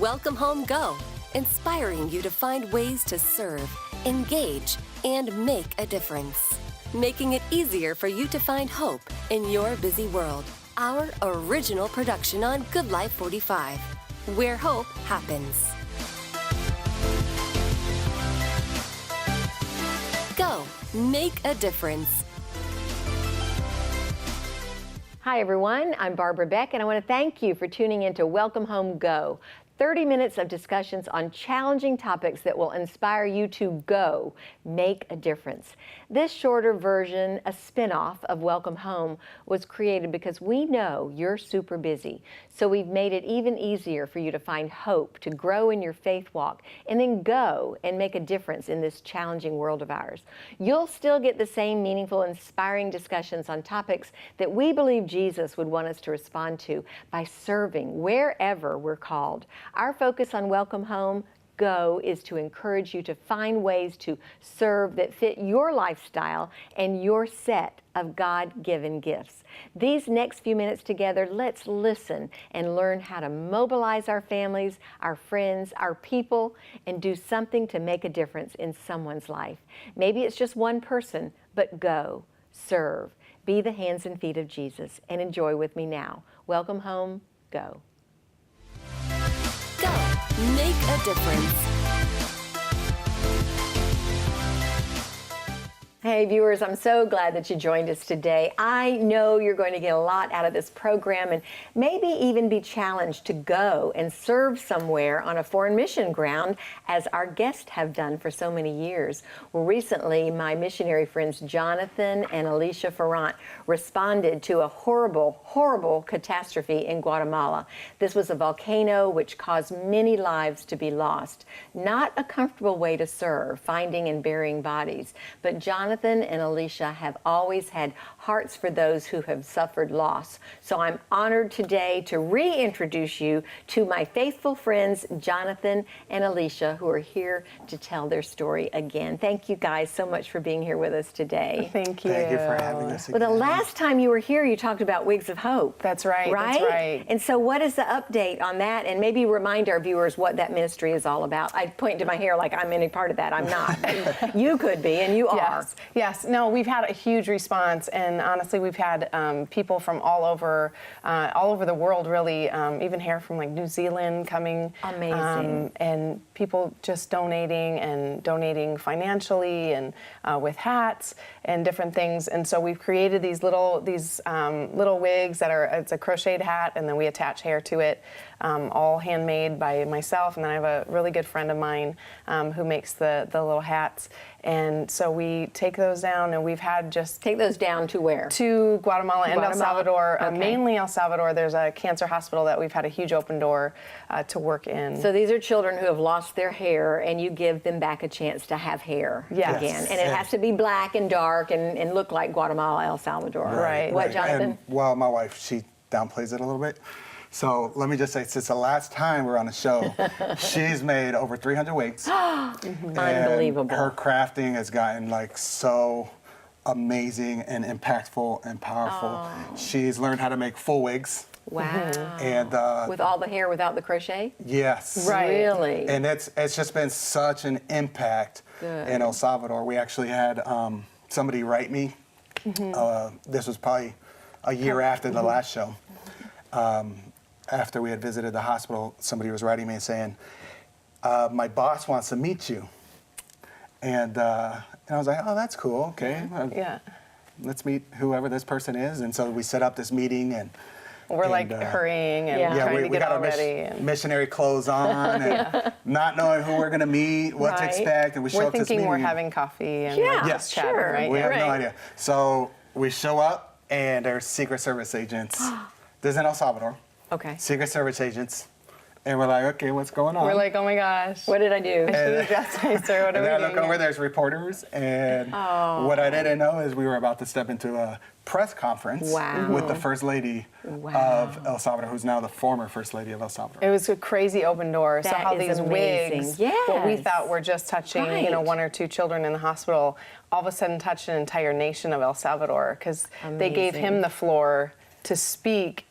Welcome Home Go, inspiring you to find ways to serve, engage, and make a difference. Making it easier for you to find hope in your busy world. Our original production on Good Life 45, where hope happens. Go, make a difference. Hi everyone, I'm Barbara Beck and I want to thank you for tuning in to Welcome Home Go. 30 minutes of discussions on challenging topics that will inspire you to go make a difference. This shorter version, a spin-off of Welcome Home, was created because we know you're super busy. So we've made it even easier for you to find hope, to grow in your faith walk, and then go and make a difference in this challenging world of ours. You'll still get the same meaningful, inspiring discussions on topics that we believe Jesus would want us to respond to by serving wherever we're called. Our focus on Welcome Home Go is to encourage you to find ways to serve that fit your lifestyle and your set of God-given gifts. These next few minutes together, let's listen and learn how to mobilize our families, our friends, our people, and do something to make a difference in someone's life. Maybe it's just one person, but go, serve, be the hands and feet of Jesus, and enjoy with me now. Welcome Home Go. Go, make a difference. Hey viewers, I'm so glad that you joined us today. I know you're going to get a lot out of this program and maybe even be challenged to go and serve somewhere on a foreign mission ground, as our guests have done for so many years. Well, recently, my missionary friends Jonathan and Alicia Farrant responded to a horrible, horrible catastrophe in Guatemala. This was a volcano which caused many lives to be lost. Not a comfortable way to serve, finding and burying bodies, but Jonathan and Alicia have always had hearts for those who have suffered loss. So I'm honored today to reintroduce you to my faithful friends, Jonathan and Alicia, who are here to tell their story again. Thank you guys so much for being here with us today. Thank you. Thank you for having us again. Well, the last time you were here, you talked about Wigs of Hope. That's right. Right? That's right. And so what is the update on that? And maybe remind our viewers what that ministry is all about. I point to my hair like I'm any part of that. I'm not. You could be, and you are. Yes. No, we've had a huge response, and honestly, we've had people from all over the world, really, even here from like New Zealand coming. Amazing. And people just donating financially and with hats and different things. And so we've created these little wigs that are, it's a crocheted hat, and then we attach hair to it, all handmade by myself. And then I have a really good friend of mine who makes the little hats. And so we take those down, and we've had just... Take those down to where? To Guatemala and El Salvador. Okay. Mainly El Salvador. There's a cancer hospital that we've had a huge open door to work in. So these are children who have lost their hair, and you give them back a chance to have hair again. And it has to be black and dark and look like Guatemala, El Salvador. Right. What, Jonathan? And, well, my wife, she downplays it a little bit. So let me just say, since the last time we're on the show, she's made over 300 wigs. Unbelievable. Her crafting has gotten like so amazing and impactful and powerful. She's learned how to make full wigs. Wow. And with all the hair without the crochet? yes. Right. Really? And it's just been such an impact in El Salvador. We actually had somebody write me. This was probably a year after the last show. After we had visited the hospital, somebody was writing me and saying, my boss wants to meet you. And I was like, oh, that's cool, okay. Let's meet whoever this person is. And so we set up this meeting, and we're like hurrying and trying to we get got all our ready. missionary clothes on, and not knowing who we're going to meet, what to expect. And we show up to this meeting. We're thinking we're having coffee and just chatting, right? We have no idea. So we show up, and there's Secret Service agents. This is in El Salvador. Okay. Secret Service agents. And we're like, okay, what's going on? We're like, oh my gosh. What did I do? I should have dressed nicer. What are And we then I doing look over, here? there's reporters, and what I didn't know is we were about to step into a press conference with the First Lady of El Salvador, who's now the former First Lady of El Salvador. It was a crazy open door. That so how is these amazing. wigs, Yes. what we thought were just touching, Right. one or two children in the hospital, all of a sudden touched an entire nation of El Salvador, because they gave him the floor to speak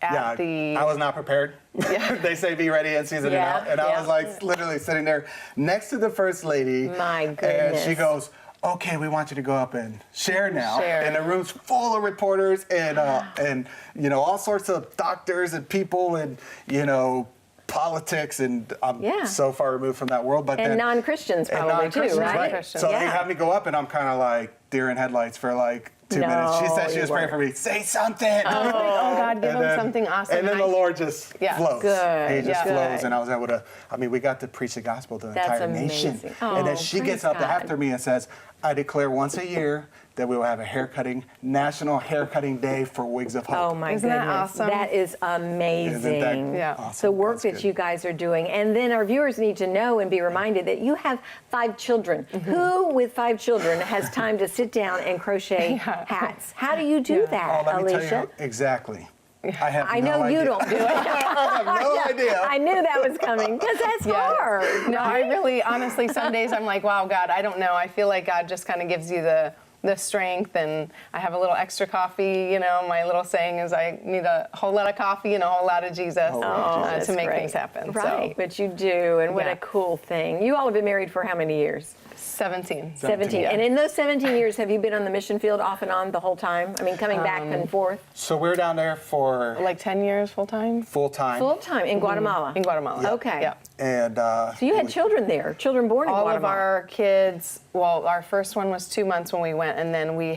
at the. I was not prepared. Yeah. They say be ready in season and Yeah, out, and I was like literally sitting there next to the first lady. My And goodness. she goes, "Okay, we want you to go up and share now." Share. And the room's full of reporters and you know, all sorts of doctors and people and you know, politics, and I'm so far removed from that world. But And then, non-Christians probably non-Christians, too, right? Non-Christians. So they Yeah. had me go up, and I'm kind of like deer in headlights for like 2 minutes. She said she you was praying weren't. for me. Say something. Oh God, give them something awesome. And then the Lord just flows. Good, He just good. flows, and I was able to. I mean, we got to preach the gospel to the That's entire nation. amazing. And then Oh, she praise gets up God. after me and says, "I declare once a year that we will have a National Haircutting Day for Wigs of Hope." Oh my Isn't that goodness. awesome? That is amazing. Isn't that Yeah. awesome? The work That's that good. you guys are doing. And then our viewers need to know and be reminded that you have 5 children. Who with 5 children has time to sit down and crochet hats? How do you do that, Oh, let me Alicia? tell you exactly. I have I no know idea. you don't do it. I have no idea. I knew that was coming because that's hard. No, I really, honestly, some days I'm like, wow, God, I don't know. I feel like God just kind of gives you the strength, and I have a little extra coffee. You know, my little saying is I need a whole lot of coffee and a whole lot of Jesus That's to make great. things happen. Right, So, but you do, and what Yeah. a cool thing. You all have been married for how many years? 17. 17. Yeah. And in those 17 years, have you been on the mission field off and on the whole time? I mean, coming back and forth? So we're down there for Like 10 years full time? full time. Full time in Guatemala? In Guatemala. Okay. Yeah. And So you had children there, children born in All Guatemala? of our kids, well, our first one was 2 months when we went, and then we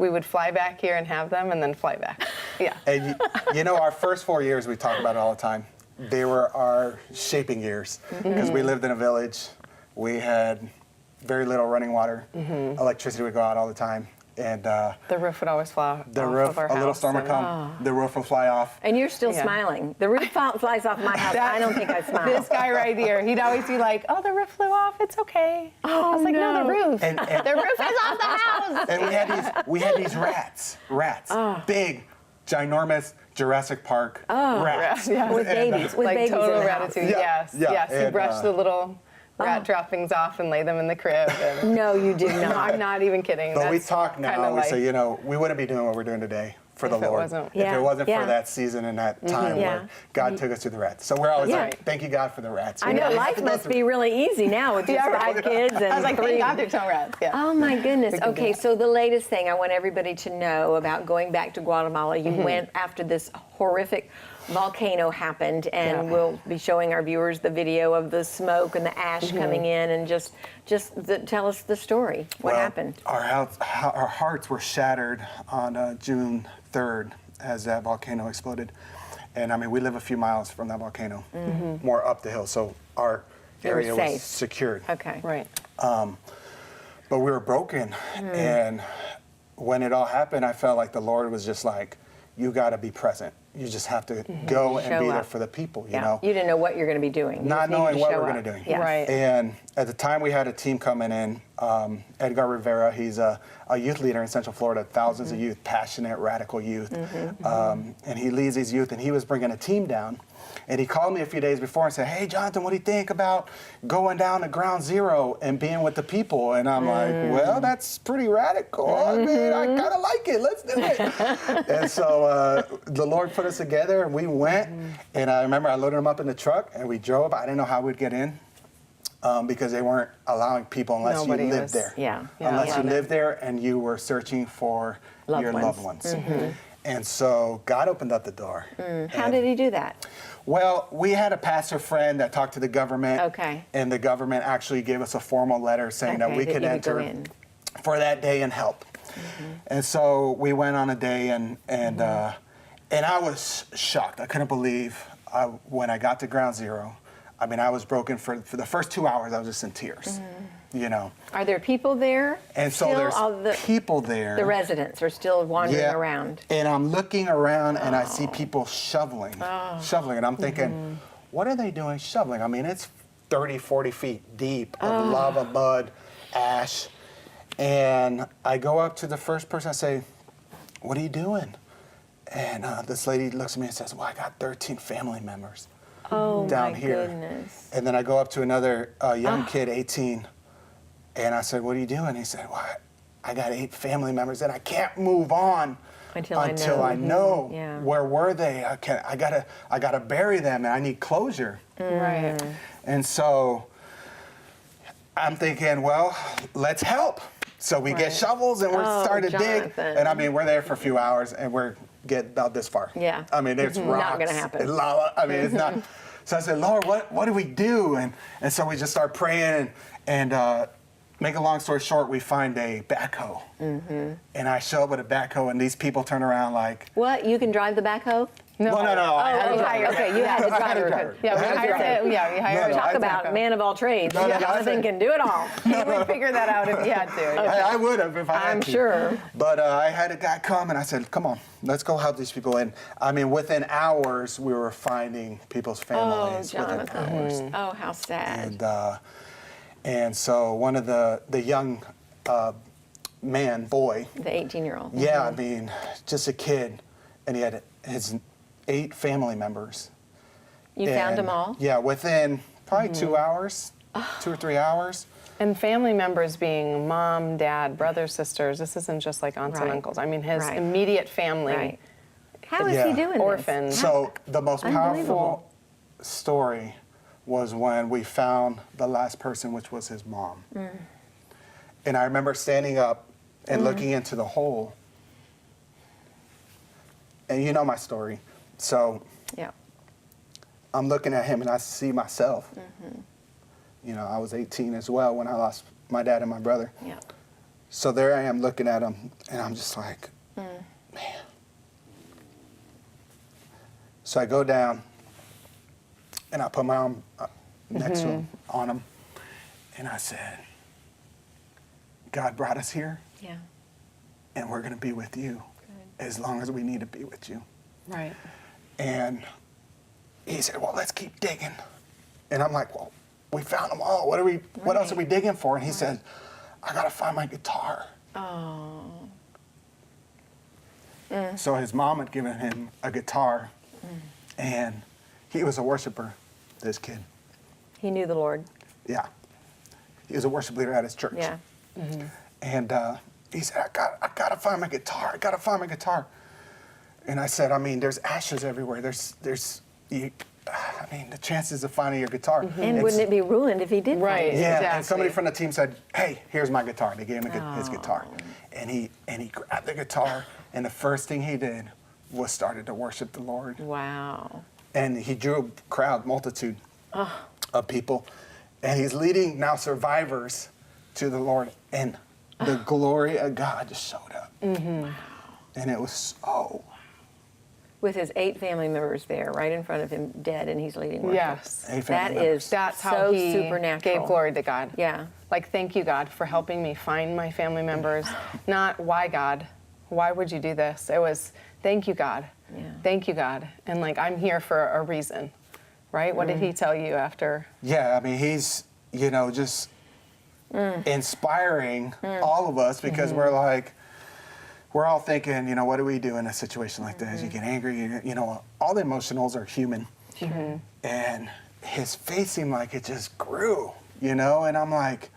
would fly back here and have them and then fly back. Yeah. And you know, our first 4 years, we talk about it all the time. They were our shaping years because we lived in a village. We had very little running water. Electricity would go out all the time. And The roof would always fly off the roof, of our a little house storm would and- come, the roof would fly off. And you're still Yeah. smiling. The roof flies off my house. I don't think I smile. This guy right here, he'd always be like, "Oh, the roof flew off. It's okay." I was like, "No, the roof. And- the roof is off the house." And we had these rats, big, ginormous Jurassic Park rats. Yeah. With babies, with Like babies total in the house. ratatouille. Yeah, Yes, yeah, yes. You and, brush the little rat droppings off and lay them in the crib. And No, you did no, not. I'm not even kidding. But we That's talk kinda now, we life. say, you know, we wouldn't be doing what we're doing today for the If it Lord. wasn't- If Yeah, it wasn't yeah. for that season and that time Yeah. where God took us to the rats. So we're always Yeah. like, thank you, God, for the rats. I know, life must be really easy now with just Yeah, right. 5 kids and I was like, 3. "Thank God there's no rats." Yeah. Oh my goodness. We can do Okay, that. so the latest thing I want everybody to know about going back to Guatemala, you went after this horrific volcano happened, and Yeah. we'll be showing our viewers the video of the smoke and the ash coming in, and just tell us the story. What happened? Our hearts were shattered on June 3rd as that volcano exploded. And I mean, we live a few miles from that volcano, more up the hill. So our You were area safe. was secured. Okay. Right. But we were broken. And when it all happened, I felt like the Lord was just like, you got to be present. You just have to go and Show be there up. for the people, you Yeah. know? You didn't know what you're going to be doing. You Not just needed knowing what show we're up. going to do. Yes. Right. And at the time, we had a team coming in. Edgar Rivera, he's a youth leader in Central Florida, thousands of youth, passionate, radical youth. And he leads these youth, and he was bringing a team down. And he called me a few days before and said, "Hey, Jonathan, what do you think about going down to ground zero and being with the people?" And I'm like, "Well, that's pretty radical. I mean, I kind of like it. Let's do it." And so the Lord put us together, and we went. And I remember I loaded them up in the truck, and we drove. I didn't know how we'd get in because they weren't allowing people unless Nobody you lived was- there. Yeah. Unless Yeah. you lived there and you were searching for Loved your ones. loved ones. And so God opened up the door. How did he do that? Well, we had a pastor friend that talked to the government. Okay. And the government actually gave us a formal letter saying that Okay, we that could you would go enter in. for that day and help. And so we went on a day, and I was shocked. I couldn't believe when I got to ground zero. I mean, I was broken for the first 2 hours. I was just in tears, you know. Are there people there? And so still? there's All the people there. The residents are still wandering around. And I'm looking around and I see people shoveling. And I'm thinking, what are they doing shoveling? I mean, it's 30, 40 feet deep of lava, mud, ash. And I go up to the first person, I say, "What are you doing?" And this lady looks at me and says, "Well, I got 13 family members down my here." goodness. And then I go up to another young kid, 18, and I said, "What are you doing?" He said, "Well, I got 8 family members and I can't move on Until I know Yeah. where were they. I gotta bury them, and I need closure. Right. And so I'm thinking, well, let's help. So we get shovels and we're starting to dig. Jonathan. And I mean, we're there for a few hours and we're getting about this far. Yeah. I mean, it's rocks. Not gonna happen. And lava. I mean, it's not. So I said, Lord, what do we do? And so we just start praying and make a long story short, we find a backhoe. And I show up with a backhoe and these people turn around like, What? You can drive the backhoe? no. I had to drive it. Okay, you had to I drive to it. drive it. Yeah, I we had to hired drive it. it. Yeah, we hired No, it. Talk about man of all trades. No, Jonathan can do it all. He would figure that out if he had to. Yeah. I would have if I had I'm to. sure. But I had a guy come and I said, come on, let's go help these people. And I mean, within hours, we were finding people's Oh, families within hours. Jonathan. Oh, how sad. And so one of the young boy, The 18-year-old. yeah, I mean, just a kid, and he had his 8 family members. You found them And, all? Yeah, within probably 2 hours, 2 or 3 hours. And family members being mom, dad, brothers, sisters. This isn't just like aunts and Right. uncles. I mean, his Right. immediate family. Right. How is Yeah. he doing Orphaned. this? So the most Unbelievable. powerful story was when we found the last person, which was his mom. And I remember standing up and looking into the hole. And you know my story. So Yeah. I'm looking at him and I see myself. You know, I was 18 as well when I lost my dad and my brother. Yeah. So there I am looking at him and I'm just like, man. So I go down and I put my arm next to him, on him, and I said, God brought us here Yeah. and we're going to be with you as long as we need to be with you. Right. And he said, well, let's keep digging. And I'm like, well, we found them all. What else are we digging for? And he said, I got to find my guitar. Oh. So his mom had given him a guitar, and he was a worshiper, this kid. He knew the Lord. Yeah. He was a worship leader at his church. Yeah. And he said, I gotta find my guitar. I gotta find my guitar. And I said, I mean, there's ashes everywhere. I mean, the chances of finding your guitar. And wouldn't it be ruined if he did find Right. it? Yeah, Exactly. and somebody from the team said, hey, here's my guitar. They gave him his guitar. And he grabbed the guitar, and the first thing he did was started to worship the Lord. Wow. And he drew a crowd, multitude of people. And he's leading now survivors to the Lord. And the glory of God just showed up. And it was so. With his 8 family members there, right in front of him, dead, and he's leading worship. Yes. 8 That family members. is That's how so he supernatural. gave glory to God. Yeah. Like, thank you, God, for helping me find my family members. Not, why, God? Why would you do this? It was, thank you, God. Yeah. Thank you, God. And, like, I'm here for a reason, right? What did he tell you after? Yeah, I mean, he's, you know, just inspiring all of us because we're all thinking, you know, what do we do in a situation like this? You get angry, you know, all the emotionals are human. And his faith seemed like it just grew, you know, and I'm like,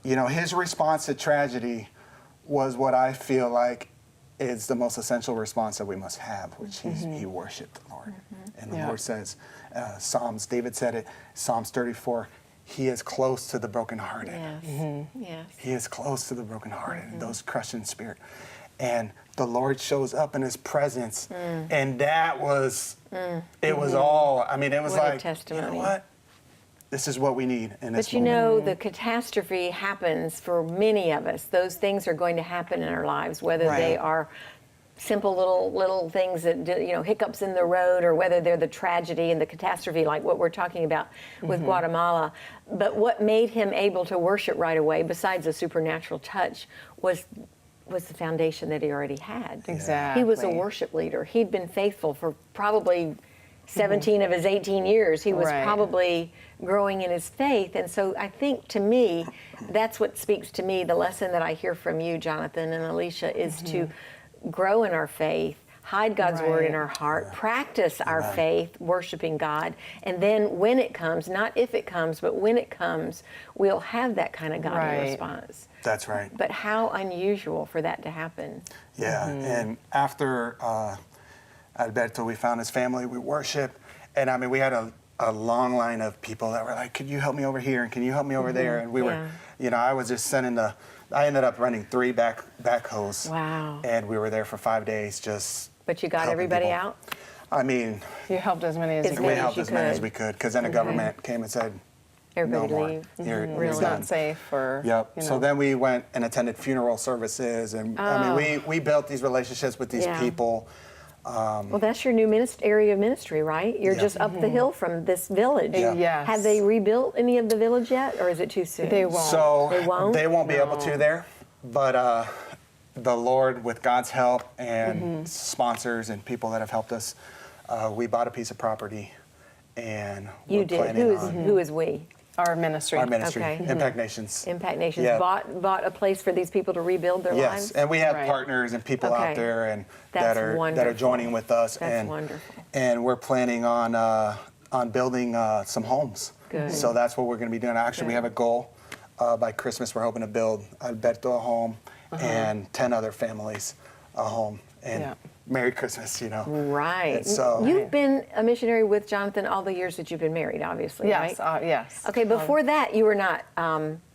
you know, his response to tragedy was what I feel like is the most essential response that we must have, which he worshiped the Lord. And the Yeah. Lord says, David said it, Psalms 34, he is close to the brokenhearted. Yes. Yes. He is close to the brokenhearted and those crushed in spirit. And the Lord shows up in his presence. And that was, it was all, I mean, it was What a like, you testimony. know what? This is what we need in this But you moment. know, the catastrophe happens for many of us. Those things are going to happen in our lives, whether they are simple little things that, you know, hiccups in the road, or whether they're the tragedy and the catastrophe like what we're talking about with Guatemala. But what made him able to worship right away, besides a supernatural touch, was the foundation that he already had. Exactly. He was a worship leader. He'd been faithful for probably 17 of his 18 years. He was Right. probably growing in his faith. And so I think, to me, that's what speaks to me. The lesson that I hear from you, Jonathan and Alicia, is to grow in our faith, hide God's word in Right. our heart, practice our Amen. faith, worshiping God, and then when it comes, not if it comes, but when it comes, we'll have that kind of godly Right. response. That's right. But how unusual for that to happen. Yeah, and after Alberto, we found his family, we worship, and I mean, we had a long line of people that were like, could you help me over here, and can you help me over there? And we were, I was just I ended up running 3 backhoes. Wow. And we were there for 5 days just But you got helping everybody people. out? I mean, You helped as many as As you we many could. helped you as many as could. we could, because then the government came and said, Everybody no more. leave. You're It's Really? done. not safe or, Yep. you know. So then we went and attended funeral services, and I mean, we built these relationships with these Yeah. people. Well, that's your new area of ministry, right? You're Yeah. just up the hill from this village. Yeah. Yes. Have they rebuilt any of the village yet, or is it too soon? They won't. So They won't? be able to there, but the Lord, with God's help and sponsors and people that have helped us, we bought a piece of property, and You we're did. planning on Who is we? Our ministry. our ministry, Okay. Impact Nations. Impact Nations Yeah. bought a place for these people to rebuild their Yes, lives? and we have Right. partners and people Okay. out there and That's that are wonderful. joining with us. That's and wonderful. And we're planning on building some homes. Good. So that's what we're going to be doing. Actually, we Good. have a goal. By Christmas, we're hoping to build Alberto a home and 10 other families a home. And Yeah. Merry Christmas, Right. And so You've been a missionary with Jonathan all the years that you've been married, obviously, Yes, right? yes. Okay, before that, you were not.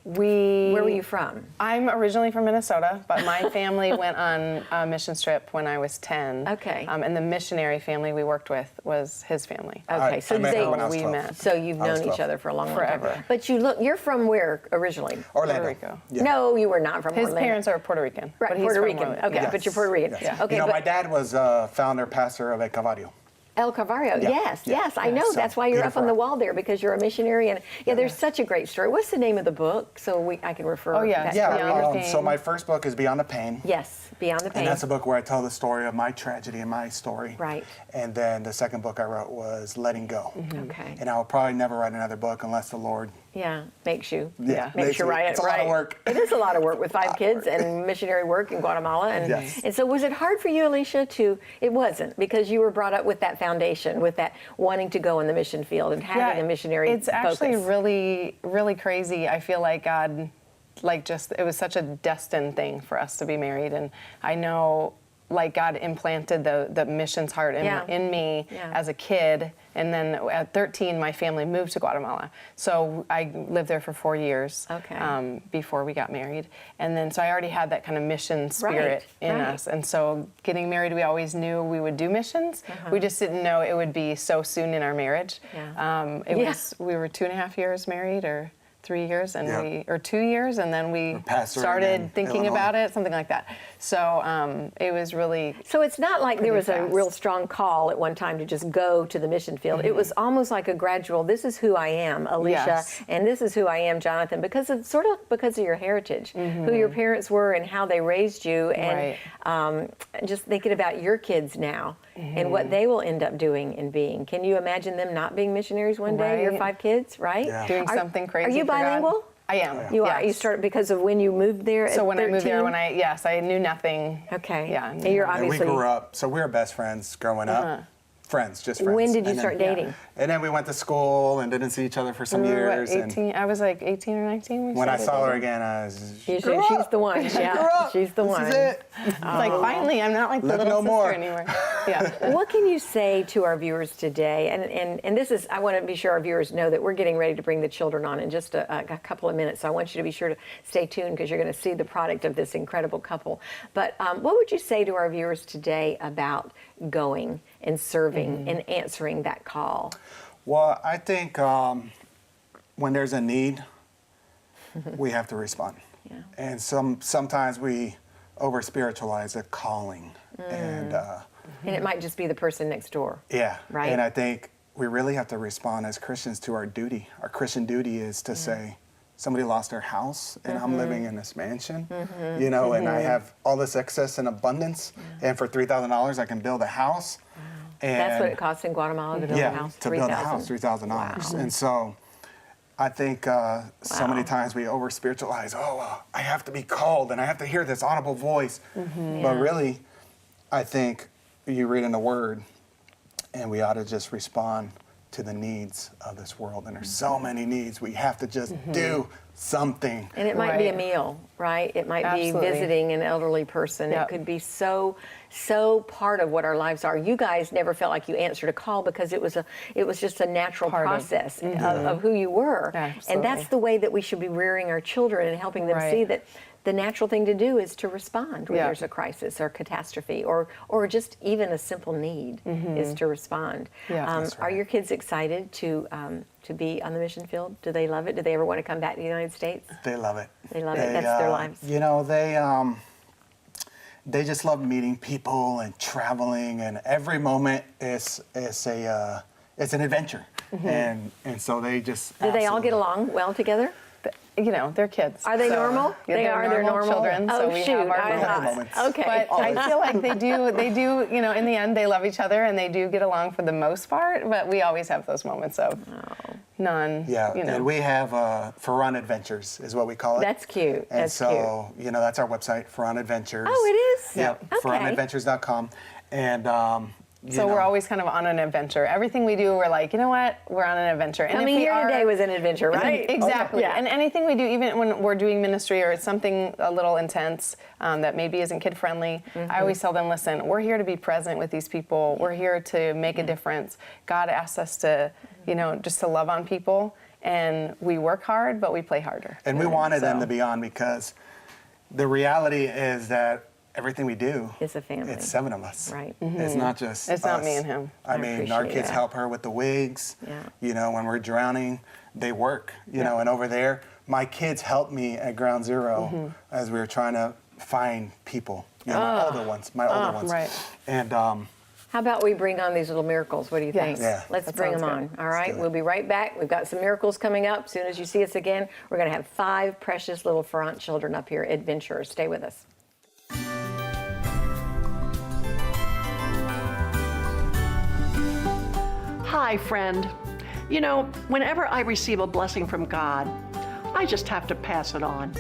Where were you from? I'm originally from Minnesota, but my family went on a mission trip when I was 10. Okay. And the missionary family we worked with was his family. Okay, so I met they- her when I was we 12. met. So you've I was known each 12. other for a long Forever. time. But you're from where originally? Orlando. Puerto Rico. Yeah. No, you were not from His Orlando. parents are Puerto Rican. Right, but he's Puerto from Rican. Orlando. Okay, Yes. but you're Puerto Rican. Yes. Okay, my but dad was founder pastor of El Calvario. El Calvario, Yeah, yes, yeah, yes, I yeah, know. so That's why you're up on beautiful. the wall there, because you're a missionary. And there's such a great story. What's the name of the book, so I can refer? Oh, yeah. that Yeah, to Beyond the you? Pain. So my first book is Beyond the Pain. Yes, Beyond the Pain. And that's a book where I tell the story of my tragedy and my story. Right. And then the second book I wrote was Letting Go. Okay. And I will probably never write another book unless the Lord. Yeah, makes you. Yeah. Makes you me- write it It's a right. lot of work. It is a lot of work with 5 lot of kids work. and missionary work in Guatemala. And, Yes. and so was it hard for you, Alicia, it wasn't, because you were brought up with that foundation, with that wanting to go in the mission field and having a missionary It's actually focus. really, really crazy. I feel like God, it was such a destined thing for us to be married. And I know, God implanted the missions heart in me Yeah. as a kid. And then at 13, my family moved to Guatemala. So I lived there for 4 years Okay. before we got married. And then, so I already had that kind of mission spirit in right. us. And so getting married, we always knew we would do missions. We just didn't know it would be so soon in our marriage. Yeah. We were 2.5 years married, or 3 years, and Yeah. or 2 years, and then we pastoring started in thinking Illinois. about it, something like that. So it was really So it's not like there was a fast. real strong call at one time to just go to the mission field. It was almost like a gradual, this is who I am, Alicia, Yes. and this is who I am, Jonathan, because of your heritage, who your parents were and how they raised you, and just thinking about your kids now and what they will end up doing and being. Can you imagine them not being missionaries one day? Your Right. 5 kids, right? Yeah. doing something crazy. Are you for God. bilingual? I am. You are. yes. You started because of when you moved there. So at when I moved there, 13? I knew nothing. Okay. Yeah. And you're And we obviously. grew up, so we were best friends growing up. Friends, just friends. When did you And start then- dating? And then we went to school and didn't see each other for some We were, what, years. and 18. I was like 18 or 19. when I started saw her dating. again, I was. She's "Grow up. the one. Yeah, Grow up. she's the This one. is it. It's like, finally, I'm not like the Live little no sister more. anymore. Yeah. What can you say to our viewers today? And this is, I want to be sure our viewers know that we're getting ready to bring the children on in just a couple of minutes. So I want you to be sure to stay tuned, because you're going to see the product of this incredible couple. But what would you say to our viewers today about going and serving and answering that call? Well, I think when there's a need, we have to respond. Yeah. And sometimes we over spiritualize the calling. And And it might just be the person next door. yeah. Right. And I think we really have to respond as Christians to our duty. Our Christian duty is to say, somebody lost their house and I'm living in this mansion, and I have all this excess and abundance. And for $3,000, I can build a house. And That's what it costs in Guatemala to build a house. to build a house, $3,000. Wow. And so I think so many times we over spiritualize, I have to be called and I have to hear this audible voice. But really, I think you read in the Word, and we ought to just respond to the needs of this world. And there's so many needs. We have to just do something. And it might be a Right. meal, right? It might Absolutely. be visiting an elderly person. Yep. It could be so part of what our lives are. You guys never felt like you answered a call because it was just a natural Part of- process of who you were. And Absolutely. that's the way that we should be rearing our children and helping them Right. see that the natural thing to do is to respond when Yeah. there's a crisis or catastrophe or just even a simple need is to respond. Yeah. That's Are your kids excited to be on the mission field? Do they love it? Do they ever want to come back to the United States? They love it. They love it. That's their lives. You know, they just love meeting people and traveling, and every moment is an adventure. And so they just Do they all get absolutely- along well together? You know, they're kids. Are they So, normal? yeah, They're normal children. Oh, so we shoot. have our I moments. moments. Okay. But I feel like they do, you know, in the end, they love each other and they do get along for the most part, but we always have those moments of none, Yeah, you know. and we have Farrant Adventures is what we call it. That's cute. And That's so, you know, that's our website, Farrant Adventures. Oh, it is? Yep, Okay. farrantadventures.com. And So we're always kind of on an adventure. Everything we do, we're like, you know what? We're on an adventure. And Coming if we here are, today was an adventure, right? Exactly. Yeah. And anything we do, even when we're doing ministry or it's something a little intense that maybe isn't kid friendly, I always tell them, listen, we're here to be present with these people. We're here to make a difference. God asks us to, you know, just to love on people. And we work hard, but we play harder. And we wanted them So- to be on because the reality is that everything we do, It's a family. It's 7 of us. Right. It's not just It's not us. me and him. I mean, our appreciate kids that. help her with the wigs. Yeah. You know, when we're drowning, they work. You know, and over there, my kids helped me at Ground Zero as we were trying to find people. You know, my older ones. right. And How about we bring on these little miracles? What do you think? Yeah. Let's That bring them sounds on. All right. do it. We'll be right back. We've got some miracles coming up. As soon as you see us again, we're going to have 5 precious little Farrant children up here, adventurers. Stay with us. Hi, friend. You know, whenever I receive a blessing from God, I just have to pass it on.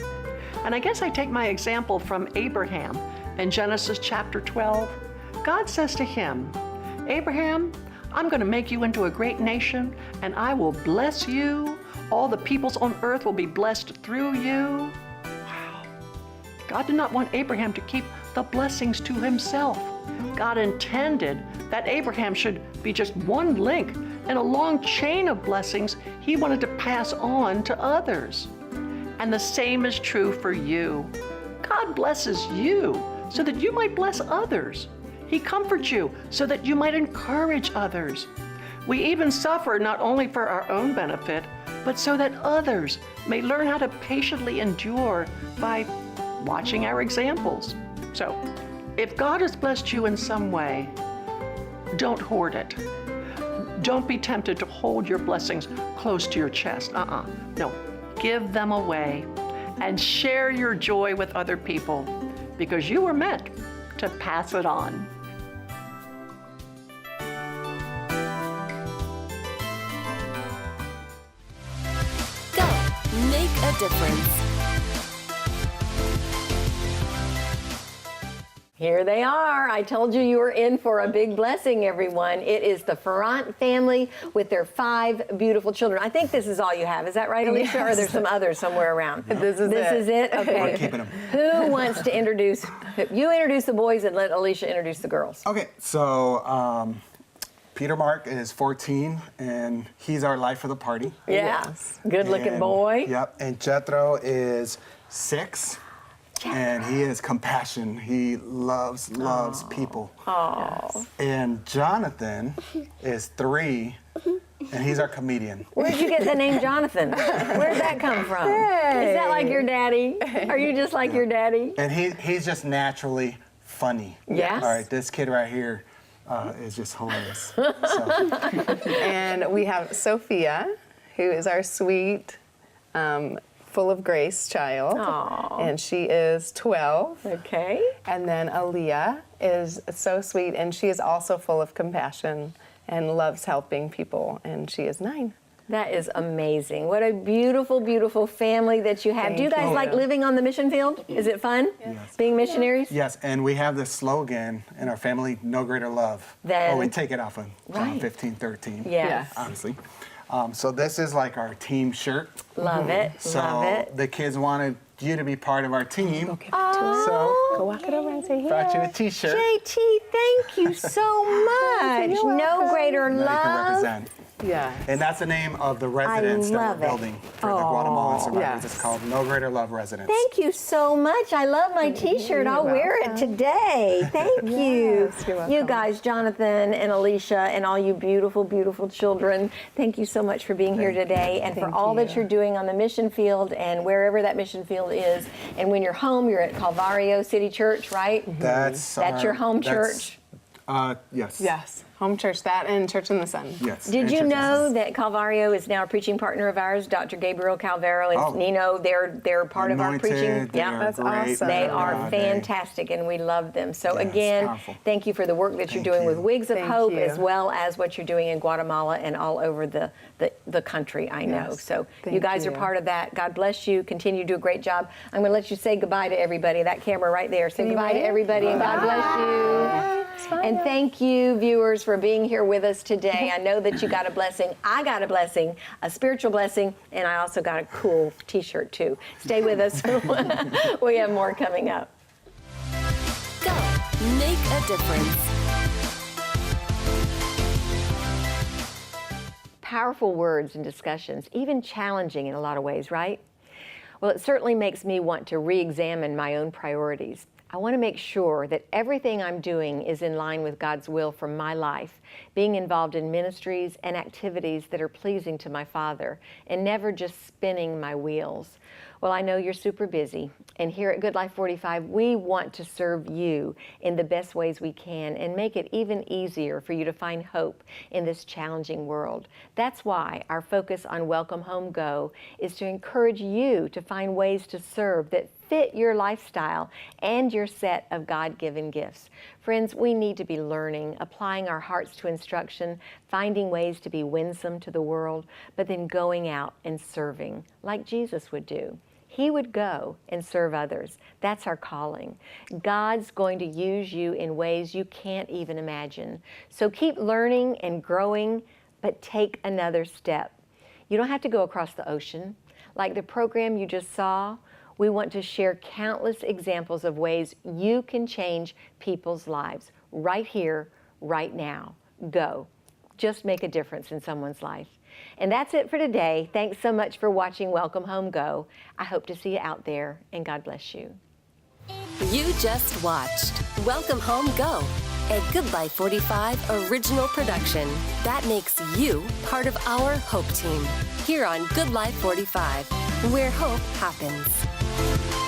And I guess I take my example from Abraham in Genesis chapter 12. God says to him, Abraham, I'm going to make you into a great nation, and I will bless you. All the peoples on earth will be blessed through you. Wow. God did not want Abraham to keep the blessings to himself. God intended that Abraham should be just one link in a long chain of blessings he wanted to pass on to others. And the same is true for you. God blesses you so that you might bless others. He comforts you so that you might encourage others. We even suffer not only for our own benefit, but so that others may learn how to patiently endure by watching our examples. So, if God has blessed you in some way, don't hoard it. Don't be tempted to hold your blessings close to your chest. No, give them away and share your joy with other people because you were meant to pass it on. Go, make a difference. Here they are. I told you you were in for a big blessing, everyone. It is the Farrant family with their 5 beautiful children. I think this is all you have. Is that right, Alicia? Or Yes. there's some others somewhere around? This is it? Okay. we're keeping them. Who wants to introduce? You introduce the boys and let Alicia introduce the girls. Okay, so Peter Mark is 14, and he's our life of the party. Yeah. Good looking And- boy. Yep, and Jethro is 6. And he is compassion. He loves people. Oh. And Jonathan is 3, and he's our comedian. Where'd you get the name Jonathan? Where'd that come from? Is that like your daddy? Are you just like your daddy? And he's just naturally funny. Yes. All right, this kid right here is just hilarious. So, And we have Sophia, who is our sweet, full of grace child. Aw. And she is 12. Okay. And then Aaliyah is so sweet, and she is also full of compassion and loves helping people, and she is 9. That is amazing. What a beautiful, beautiful family that you have. Do you guys like living on the mission field? Is it fun? Yes. Being missionaries? Yes, and we have this slogan in our family, no greater love. We take it off of John 15:13. Yes. Honestly. So this is like our team shirt. Love it. So Love it. the kids wanted you to be part of our team. Okay. So Go walk it over and say, here. brought you a t-shirt. JT, thank you so much. No greater That you can love. represent. Yeah. And that's the name of the residence that love we're it. building for the Guatemalan survivors. yes. It's called No Greater Love Residence. Thank you so much. I love my t-shirt. I'll wear it today. Thank you. Yes, you're welcome. You guys, Jonathan and Alicia and all you beautiful, beautiful children, thank you so much for being here today and for Thank all that you. you're doing on the mission field and wherever that mission field is. And when you're home, you're at Calvario City Church, right? That's your home church? Yes. Yes. Home church, that and Church in the Sun. Yes. Did and you churches. know that Calvario is now a preaching partner of ours, Dr. Gabriel Calvero and Oh. Nino? They're part of our Anointed, preaching. they are That's great. awesome. They are Yeah, fantastic, and we love them. So Yes, again, powerful. thank you for the work that you're Thank doing you. with Wigs of Thank Hope, you. as well as what you're doing in Guatemala and all over the country, I know. Yes, So you thank guys are you. part of that. God bless you. Continue to do a great job. I'm going to let you say goodbye to everybody. That camera right there. Say goodbye to wave? everybody, and God bless you. And thank you, viewers, for being here with us today. I know that you got a blessing. I got a blessing, a spiritual blessing, and I also got a cool t-shirt too. Stay with us. We have more coming up. Go. Make a difference. Powerful words and discussions, even challenging in a lot of ways, right? Well, it certainly makes me want to re-examine my own priorities. I want to make sure that everything I'm doing is in line with God's will for my life, being involved in ministries and activities that are pleasing to my Father, and never just spinning my wheels. Well, I know you're super busy, and here at Good Life 45, we want to serve you in the best ways we can and make it even easier for you to find hope in this challenging world. That's why our focus on Welcome Home Go is to encourage you to find ways to serve that fit your lifestyle and your set of God-given gifts. Friends, we need to be learning, applying our hearts to instruction, finding ways to be winsome to the world, but then going out and serving like Jesus would do. He would go and serve others. That's our calling. God's going to use you in ways you can't even imagine. So keep learning and growing, but take another step. You don't have to go across the ocean. Like the program you just saw, we want to share countless examples of ways you can change people's lives right here, right now. Go. Just make a difference in someone's life. And that's it for today. Thanks so much for watching Welcome Home Go. I hope to see you out there, and God bless you. You just watched Welcome Home Go, a Good Life 45 original production that makes you part of our Hope team here on Good Life 45, where hope happens.